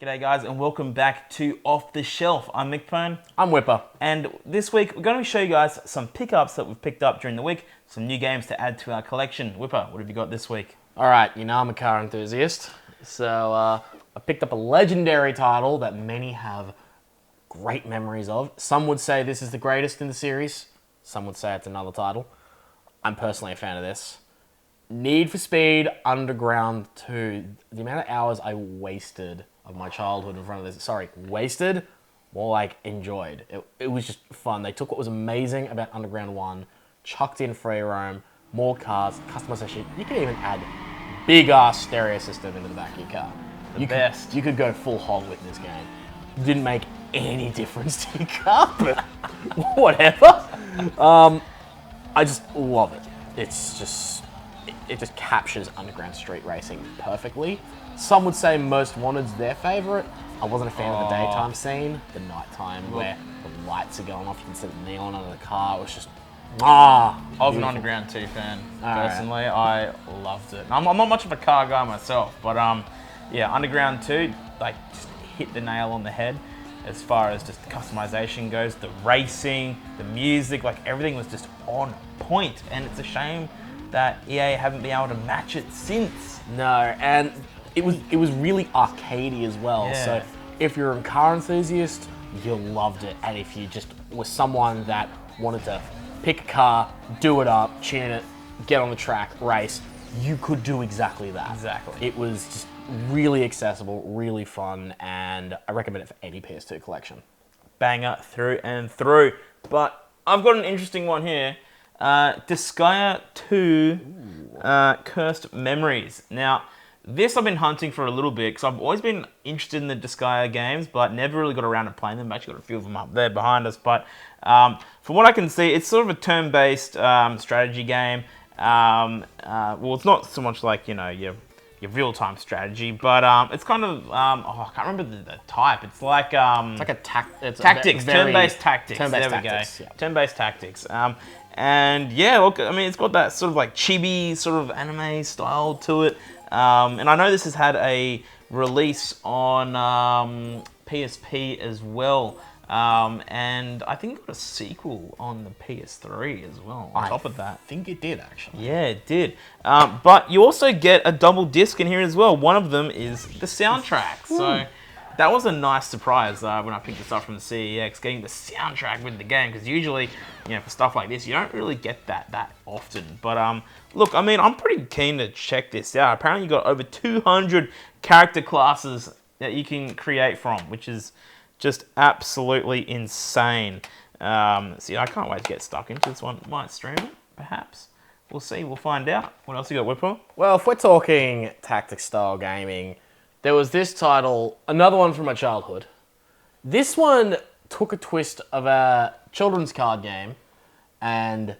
G'day guys and welcome back to Off the Shelf. I'm McPhone. I'm Whipper. And this week we're going to show you guys some pickups that we've picked up during the week, some new games to add to our collection. Whipper, what have you got this week? All right, you know I'm a car enthusiast, so I picked up a legendary title that many have great memories of. Some would say this is the greatest in the series. Some would say it's another title. I'm personally a fan of this. Need for Speed Underground 2. The amount of hours I wasted of my childhood in front of this. Sorry, wasted? More like enjoyed. It was just fun. They took what was amazing about Underground 1, chucked in free roam, more cars, customization. You can even add big-ass stereo system into the back of your car. Best. You could go full hog with this game. Didn't make any difference to your car, but whatever. I just love it. It just captures underground street racing perfectly. Some would say Most Wanted's their favorite. I wasn't a fan of the daytime scene, the nighttime where the lights are going off, you can see the neon under the car. It was just, I was beautiful. an Underground 2 fan, Alright. personally. I loved it. I'm not much of a car guy myself, but yeah, Underground 2, like, just hit the nail on the head as far as just the customization goes, the racing, the music, like everything was just on point. And it's a shame that EA haven't been able to match it since. No, and it was really arcadey as well. Yeah. So if you're a car enthusiast, you loved it. And if you just were someone that wanted to pick a car, do it up, tune it, get on the track, race, you could do exactly that. Exactly. It was just really accessible, really fun, and I recommend it for any PS2 collection. Banger through and through. But I've got an interesting one here. Disgaea 2 Cursed Memories. Now, this I've been hunting for a little bit because I've always been interested in the Disgaea games, but never really got around to playing them. I've actually got a few of them up there behind us. But from what I can see, it's sort of a turn-based strategy game. Well, it's not so much like, you know, your real-time strategy, but it's kind of, I can't remember the type. It's like... It's like a tactics, turn-based tactics. Turn-based There we tactics, go. yeah. Turn-based tactics. And yeah, look, I mean, it's got that sort of like chibi sort of anime style to it. And I know this has had a release on PSP as well. And I think it got a sequel on the PS3 as well, on top of that. I think it did, actually. Yeah, it did. But you also get a double disc in here as well. One of them is the soundtrack. So that was a nice surprise when I picked this up from the CEX, getting the soundtrack with the game. Because usually, you know, for stuff like this, you don't really get that often. But look, I mean, I'm pretty keen to check this out. Apparently, you got over 200 character classes that you can create from, which is just absolutely insane. See, I can't wait to get stuck into this one. Might stream it, perhaps. We'll see. We'll find out. What else you got, Whipper? Well, if we're talking tactics-style gaming, there was this title, another one from my childhood. This one took a twist of a children's card game and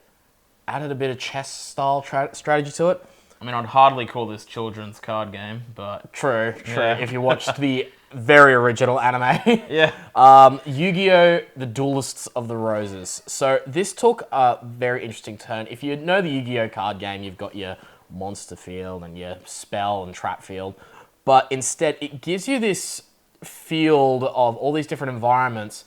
added a bit of chess-style strategy to it. I mean, I'd hardly call this children's card game, but... True. Yeah. If you watched the very original anime. Yeah. Yu-Gi-Oh! The Duelists of the Roses. So this took a very interesting turn. If you know the Yu-Gi-Oh! Card game, you've got your monster field and your spell and trap field. But instead, it gives you this field of all these different environments,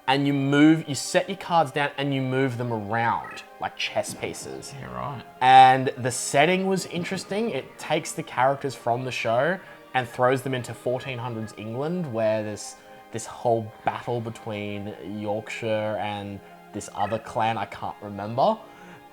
and you set your cards down and you move them around like chess pieces. Yeah, right. And the setting was interesting. It takes the characters from the show and throws them into 1400s England, where there's this whole battle between Yorkshire and this other clan I can't remember.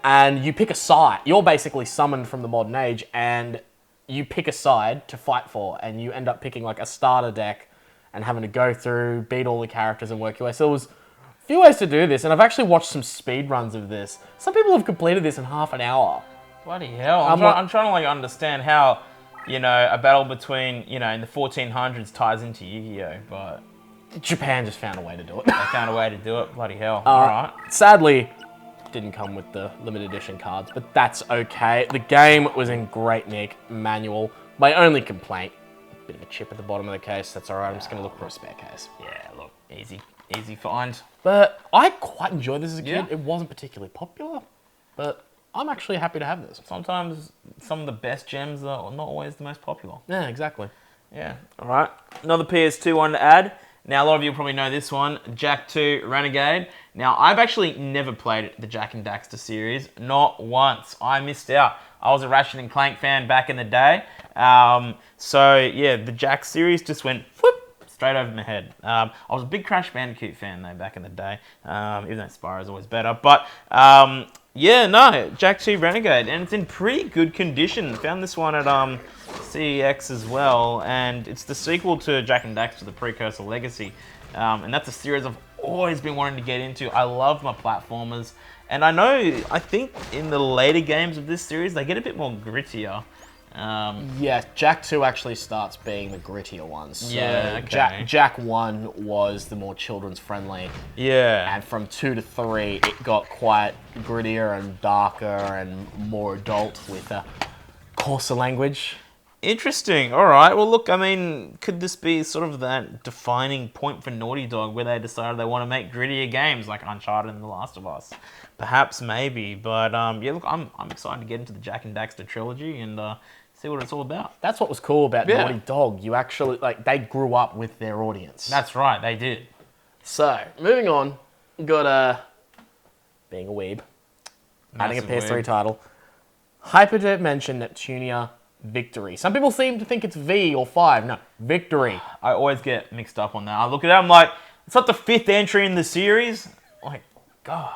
And you pick a side. You're basically summoned from the modern age, and you pick a side to fight for, and you end up picking like a starter deck and having to go through, beat all the characters and work your way. So there was a few ways to do this, and I've actually watched some speed runs of this. Some people have completed this in half an hour. Bloody hell. I'm trying to like understand how, you know, a battle between, you know, in the 1400s ties into Yu-Gi-Oh! But Japan just found a way to do it. they found a way to do it. Bloody hell. All right. Sadly, didn't come with the limited edition cards, but that's okay. The game was in great nick, manual. My only complaint, a bit of a chip at the bottom of the case. That's all right. I'm just going to look for a spare case. Yeah, look, easy find. But I quite enjoyed this as a kid. Yeah. It wasn't particularly popular, but I'm actually happy to have this. Sometimes some of the best gems are not always the most popular. Yeah, exactly. Yeah. All right. Another PS2 one to add. Now, a lot of you probably know this one, Jak 2 Renegade. Now, I've actually never played the Jak and Daxter series, not once. I missed out. I was a Ratchet and Clank fan back in the day. So, yeah, the Jak series just went whoop, straight over my head. I was a big Crash Bandicoot fan, though, back in the day, even though Spyro's always better. But, yeah, no, Jak 2 Renegade, and it's in pretty good condition. Found this one at CEX as well, and it's the sequel to Jak and Daxter, the precursor Legacy, and that's a series I've always been wanting to get into. I love my platformers, and I think in the later games of this series, they get a bit more grittier. Yeah, Jak 2 actually starts being the grittier ones. So Yeah, okay. Jak 1 was the more children's friendly. Yeah. And from 2 to 3, it got quite grittier and darker and more adult with a coarser language. Interesting. All right. Well, look, I mean, could this be sort of that defining point for Naughty Dog where they decided they want to make grittier games like Uncharted and The Last of Us? Perhaps, maybe. But, yeah, look, I'm excited to get into the Jak and Daxter trilogy and see what it's all about. That's what was cool about Yeah. Naughty Dog. You actually, they grew up with their audience. That's right. They did. So, moving on, got being a weeb, adding a Massive PS3 weeb. title, Hyperdimension Neptunia Victory. Some people seem to think it's V or 5. No, Victory. I always get mixed up on that. I look at it, I'm like, it's not the 5th entry in the series. Like, God.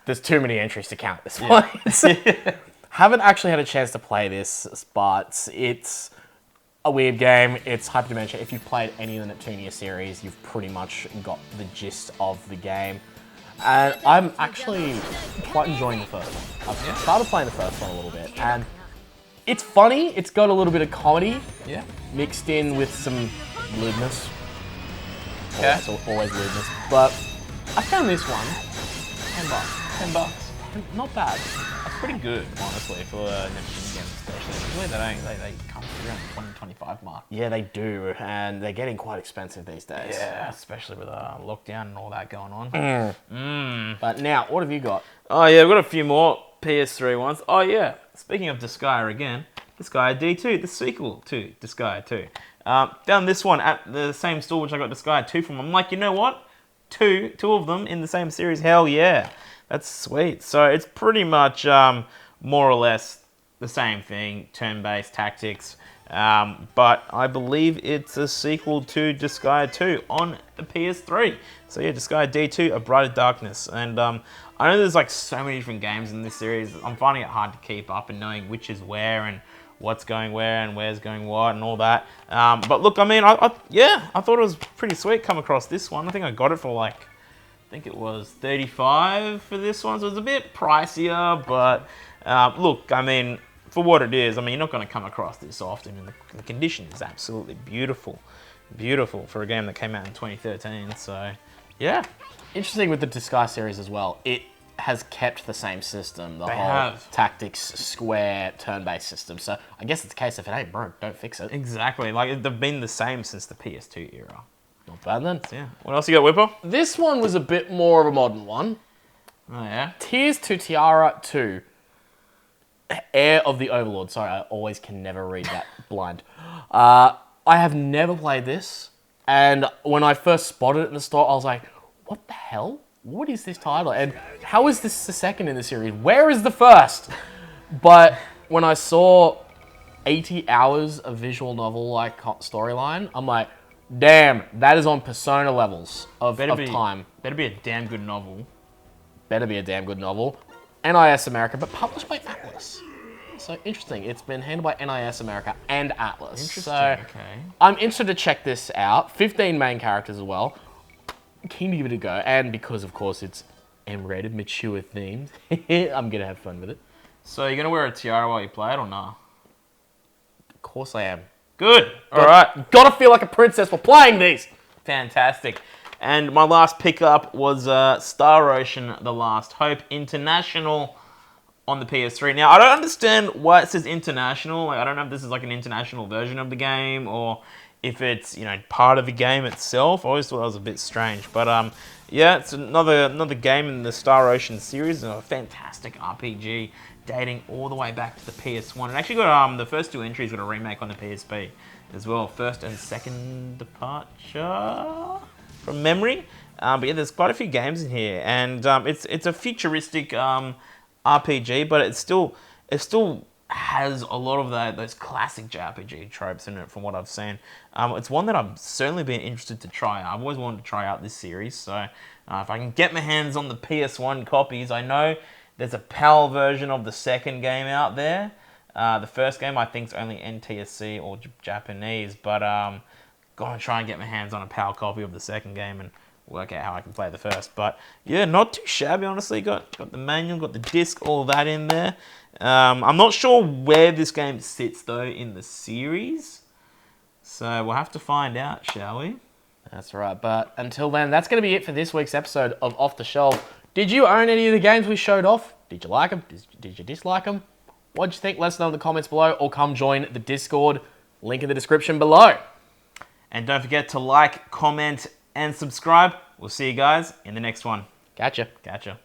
There's too many entries to count at this point. Haven't actually had a chance to play this, but it's a weird game. It's Hyperdimension. If you've played any of the Neptunia series, you've pretty much got the gist of the game. And I'm actually quite enjoying the first one. I've started playing the first one a little bit, and it's funny. It's got a little bit of comedy Yeah. mixed in with some lewdness. Okay. So always lewdness. But I found this one $10. $10. not bad. That's pretty good, honestly, for Neptune games especially. Usually they come around the 20, 25 mark. Yeah, they do, and they're getting quite expensive these days. Yeah, especially with lockdown and all that going on. But now, what have you got? Oh yeah, I've got a few more PS3 ones. Oh yeah, speaking of Disgaea again, Disgaea D2, the sequel to Disgaea 2. Found this one at the same store which I got Disgaea 2 from. I'm like, you know what? Two of them in the same series. Hell yeah, that's sweet. So it's pretty much more or less the same thing, turn-based tactics. But I believe it's a sequel to Disgaea 2 on the PS3. So yeah, Disgaea D2, A Brighter Darkness. And I know there's like so many different games in this series. I'm finding it hard to keep up and knowing which is where and what's going where and where's going what and all that. But look, I mean, I thought it was pretty sweet come across this one. I think I got it for like, I think it was $35 for this one. So it's a bit pricier, but look, I mean, for what it is, I mean, you're not going to come across this often, and the condition is absolutely beautiful. Beautiful for a game that came out in 2013, so yeah. Interesting with the Disgaea series as well. It has kept the same system, the They whole have. tactics, square, turn-based system. So I guess it's a case if it ain't broke, don't fix it. Exactly, like they've been the same since the PS2 era. Not bad then. Yeah. What else you got, Whipper? This one was a bit more of a modern one. Oh yeah. Tears to Tiara 2. Heir of the Overlord. Sorry, I always can never read that blind. I have never played this, and when I first spotted it in the store, I was like, what the hell? What is this title? And how is this the second in the series? Where is the first? But when I saw 80 hours of visual novel-like storyline, I'm like, damn, that is on Persona levels of time. Better be a damn good novel. Better be a damn good novel. NIS America, but published by Atlas. So interesting. It's been handled by NIS America and Atlas. Interesting. So Okay. I'm interested to check this out. 15 main characters as well. Keen to give it a go. And because, of course, it's M-rated, mature themed, I'm going to have fun with it. So you're gonna wear a tiara while you play it, or nah? Of course I am. Good. All right. Gotta feel like a princess while playing these. Fantastic. And my last pickup was Star Ocean: The Last Hope International on the PS3. Now, I don't understand why it says international. Like, I don't know if this is like an international version of the game or if it's, you know, part of the game itself. I always thought that was a bit strange. But yeah, it's another game in the Star Ocean series. A fantastic RPG dating all the way back to the PS1. It actually got the first two entries got a remake on the PSP. as well. First and second departure from memory. But yeah, there's quite a few games in here, and it's a futuristic RPG, but it still has a lot of those classic JRPG tropes in it, from what I've seen. It's one that I've certainly been interested to try. I've always wanted to try out this series, so if I can get my hands on the PS1 copies, I know there's a PAL version of the second game out there. The first game I think is only NTSC or Japanese, but gonna try and get my hands on a PAL copy of the second game and work out how I can play the first. But yeah, not too shabby, honestly. Got the manual, got the disc, all that in there. I'm not sure where this game sits though in the series, so we'll have to find out, shall we? That's right. But until then, that's going to be it for this week's episode of Off the Shelf. Did you own any of the games we showed off? Did you like them? Did you dislike them? What'd you think? Let us know in the comments below, or come join the Discord. Link in the description below. And don't forget to like, comment, and subscribe. We'll see you guys in the next one. Gotcha. Gotcha.